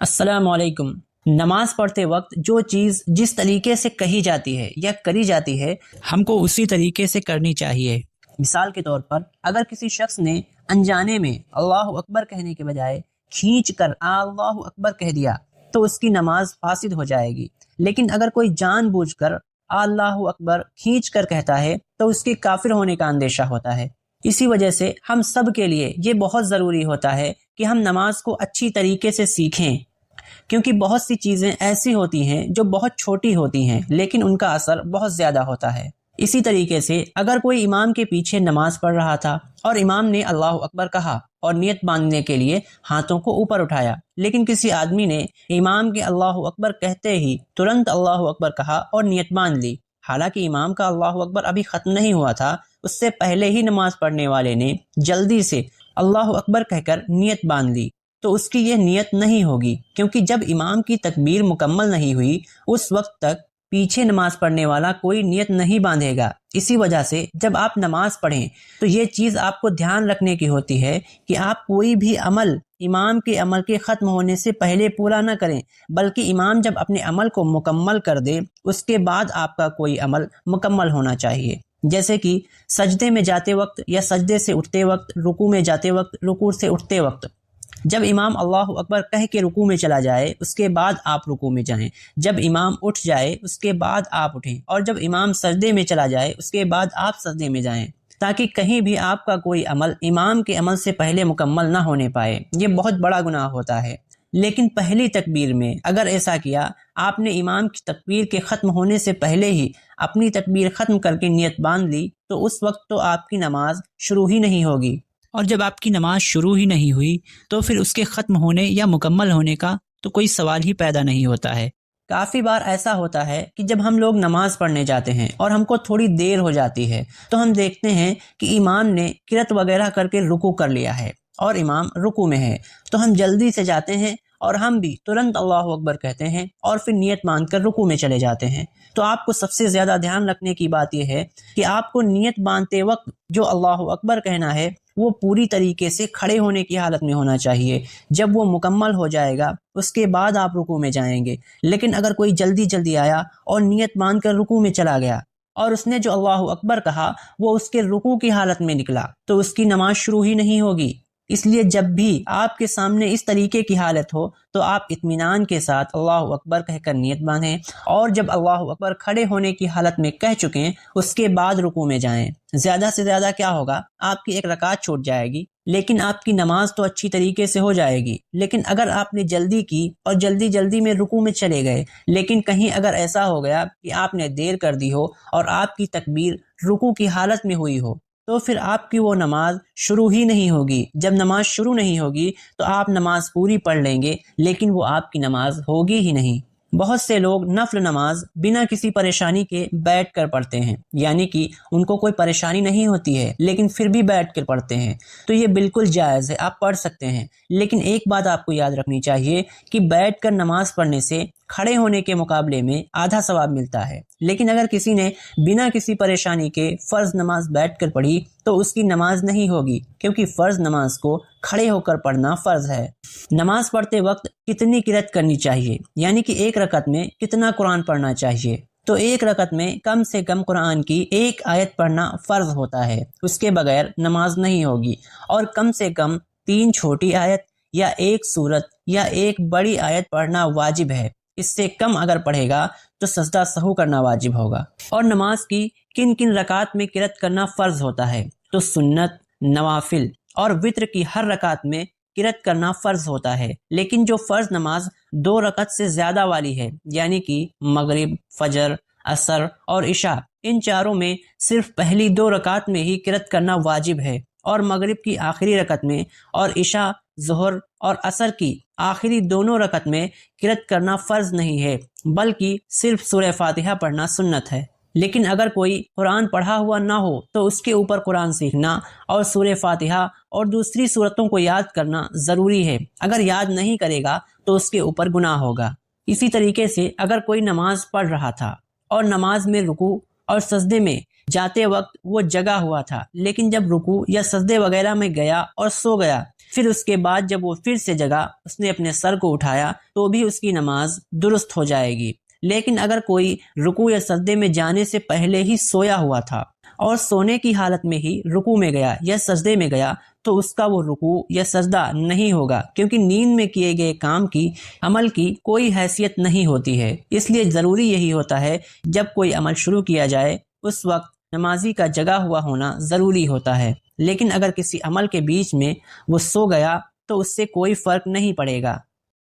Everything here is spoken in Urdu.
السلام علیکم۔ نماز پڑھتے وقت جو چیز جس طریقے سے کہی جاتی ہے یا کری جاتی ہے ہم کو اسی طریقے سے کرنی چاہیے۔ مثال کے طور پر اگر کسی شخص نے انجانے میں اللہ اکبر کہنے کے بجائے کھینچ کر اللہ اکبر کہہ دیا تو اس کی نماز فاسد ہو جائے گی، لیکن اگر کوئی جان بوجھ کر اللہ اکبر کھینچ کر کہتا ہے تو اس کے کافر ہونے کا اندیشہ ہوتا ہے۔ اسی وجہ سے ہم سب کے لیے یہ بہت ضروری ہوتا ہے کہ ہم نماز کو اچھی طریقے سے سیکھیں، کیونکہ بہت سی چیزیں ایسی ہوتی ہیں جو بہت چھوٹی ہوتی ہیں لیکن ان کا اثر بہت زیادہ ہوتا ہے۔ اسی طریقے سے اگر کوئی امام کے پیچھے نماز پڑھ رہا تھا اور امام نے اللہ اکبر کہا اور نیت باندھنے کے لیے ہاتھوں کو اوپر اٹھایا، لیکن کسی آدمی نے امام کے اللہ اکبر کہتے ہی ترنت اللہ اکبر کہا اور نیت باندھ لی، حالانکہ امام کا اللہ اکبر ابھی ختم نہیں ہوا تھا، اس سے پہلے ہی نماز پڑھنے والے نے جلدی سے اللہ اکبر کہہ کر نیت باندھ لی، تو اس کی یہ نیت نہیں ہوگی، کیونکہ جب امام کی تکبیر مکمل نہیں ہوئی اس وقت تک پیچھے نماز پڑھنے والا کوئی نیت نہیں باندھے گا۔ اسی وجہ سے جب آپ نماز پڑھیں تو یہ چیز آپ کو دھیان رکھنے کی ہوتی ہے کہ آپ کوئی بھی عمل امام کے عمل کے ختم ہونے سے پہلے پورا نہ کریں، بلکہ امام جب اپنے عمل کو مکمل کر دے اس کے بعد آپ کا کوئی عمل مکمل ہونا چاہیے۔ جیسے کہ سجدے میں جاتے وقت یا سجدے سے اٹھتے وقت، رکوع میں جاتے وقت، رکوع سے اٹھتے وقت، جب امام اللہ اکبر کہہ کے رکوع میں چلا جائے اس کے بعد آپ رکوع میں جائیں، جب امام اٹھ جائے اس کے بعد آپ اٹھیں، اور جب امام سجدے میں چلا جائے اس کے بعد آپ سجدے میں جائیں، تاکہ کہیں بھی آپ کا کوئی عمل امام کے عمل سے پہلے مکمل نہ ہونے پائے۔ یہ بہت بڑا گناہ ہوتا ہے۔ لیکن پہلی تکبیر میں اگر ایسا کیا، آپ نے امام کی تکبیر کے ختم ہونے سے پہلے ہی اپنی تکبیر ختم کر کے نیت باندھ لی، تو اس وقت تو آپ کی نماز شروع ہی نہیں ہوگی، اور جب آپ کی نماز شروع ہی نہیں ہوئی تو پھر اس کے ختم ہونے یا مکمل ہونے کا تو کوئی سوال ہی پیدا نہیں ہوتا ہے۔ کافی بار ایسا ہوتا ہے کہ جب ہم لوگ نماز پڑھنے جاتے ہیں اور ہم کو تھوڑی دیر ہو جاتی ہے تو ہم دیکھتے ہیں کہ امام نے قرات وغیرہ کر کے رکوع کر لیا ہے اور امام رکوع میں ہے، تو ہم جلدی سے جاتے ہیں اور ہم بھی ترنت اللہ اکبر کہتے ہیں اور پھر نیت مان کر رکوع میں چلے جاتے ہیں۔ تو آپ کو سب سے زیادہ دھیان رکھنے کی بات یہ ہے کہ آپ کو نیت باندھتے وقت جو اللہ اکبر کہنا ہے وہ پوری طریقے سے کھڑے ہونے کی حالت میں ہونا چاہیے۔ جب وہ مکمل ہو جائے گا اس کے بعد آپ رکوع میں جائیں گے۔ لیکن اگر کوئی جلدی آیا اور نیت مان کر رکوع میں چلا گیا اور اس نے جو اللہ اکبر کہا وہ اس کے رکوع کی حالت میں نکلا تو اس کی نماز شروع ہی نہیں ہوگی۔ اس لیے جب بھی آپ کے سامنے اس طریقے کی حالت ہو تو آپ اطمینان کے ساتھ اللہ اکبر کہہ کر نیت باندھیں، اور جب اللہ اکبر کھڑے ہونے کی حالت میں کہہ چکیں اس کے بعد رکوع میں جائیں۔ زیادہ سے زیادہ کیا ہوگا، آپ کی ایک رکعت چھوٹ جائے گی لیکن آپ کی نماز تو اچھی طریقے سے ہو جائے گی۔ لیکن اگر آپ نے جلدی کی اور جلدی میں رکوع میں چلے گئے، لیکن کہیں اگر ایسا ہو گیا کہ آپ نے دیر کر دی ہو اور آپ کی تکبیر رکوع کی حالت میں ہوئی ہو، تو پھر آپ کی وہ نماز شروع ہی نہیں ہوگی۔ جب نماز شروع نہیں ہوگی تو آپ نماز پوری پڑھ لیں گے لیکن وہ آپ کی نماز ہوگی ہی نہیں۔ بہت سے لوگ نفل نماز بنا کسی پریشانی کے بیٹھ کر پڑھتے ہیں، یعنی کہ ان کو کوئی پریشانی نہیں ہوتی ہے لیکن پھر بھی بیٹھ کر پڑھتے ہیں، تو یہ بالکل جائز ہے، آپ پڑھ سکتے ہیں۔ لیکن ایک بات آپ کو یاد رکھنی چاہیے کہ بیٹھ کر نماز پڑھنے سے کھڑے ہونے کے مقابلے میں آدھا ثواب ملتا ہے، لیکن اگر کسی نے بنا کسی پریشانی کے فرض نماز بیٹھ کر پڑھی تو اس کی نماز نہیں ہوگی، کیونکہ فرض نماز کو کھڑے ہو کر پڑھنا فرض ہے۔ نماز پڑھتے وقت کتنی قرات کرنی چاہیے، یعنی کہ ایک رکعت میں کتنا قرآن پڑھنا چاہیے، تو ایک رکعت میں کم سے کم قرآن کی ایک آیت پڑھنا فرض ہوتا ہے، اس کے بغیر نماز نہیں ہوگی، اور کم سے کم 3 چھوٹی آیت یا ایک سورت یا ایک بڑی آیت پڑھنا واجب ہے۔ اس سے کم اگر پڑھے گا تو سجدہ سہو کرنا واجب ہوگا۔ اور نماز کی کن کن رکعات میں قرات کرنا فرض ہوتا ہے، تو سنت، نوافل اور وتر کی ہر رکعت میں قرات کرنا فرض ہوتا ہے، لیکن جو فرض نماز 2 رکعت سے زیادہ والی ہے، یعنی کہ مغرب، فجر، عصر اور عشاء، ان چاروں میں صرف پہلی 2 رکعت میں ہی قرات کرنا واجب ہے، اور مغرب کی آخری رکعت میں اور عشاء، ظہر اور عصر کی آخری دونوں رکعت میں قرات کرنا فرض نہیں ہے، بلکہ صرف سورہ فاتحہ پڑھنا سنت ہے۔ لیکن اگر کوئی قرآن پڑھا ہوا نہ ہو تو اس کے اوپر قرآن سیکھنا اور سورہ فاتحہ اور دوسری سورتوں کو یاد کرنا ضروری ہے۔ اگر یاد نہیں کرے گا تو اس کے اوپر گناہ ہوگا۔ اسی طریقے سے اگر کوئی نماز پڑھ رہا تھا اور نماز میں رکوع اور سجدے میں جاتے وقت وہ جگا ہوا تھا، لیکن جب رکوع یا سجدے وغیرہ میں گیا اور سو گیا، پھر اس کے بعد جب وہ پھر سے جگا، اس نے اپنے سر کو اٹھایا تو بھی اس کی نماز درست ہو جائے گی۔ لیکن اگر کوئی رکوع یا سجدے میں جانے سے پہلے ہی سویا ہوا تھا اور سونے کی حالت میں ہی رکوع میں گیا یا سجدے میں گیا تو اس کا وہ رکوع یا سجدہ نہیں ہوگا، کیونکہ نیند میں کیے گئے کام کی عمل کی کوئی حیثیت نہیں ہوتی ہے۔ اس لیے ضروری یہی ہوتا ہے جب کوئی عمل شروع کیا جائے اس وقت نمازی کا جگا ہوا ہونا ضروری ہوتا ہے، لیکن اگر کسی عمل کے بیچ میں وہ سو گیا تو اس سے کوئی فرق نہیں پڑے گا۔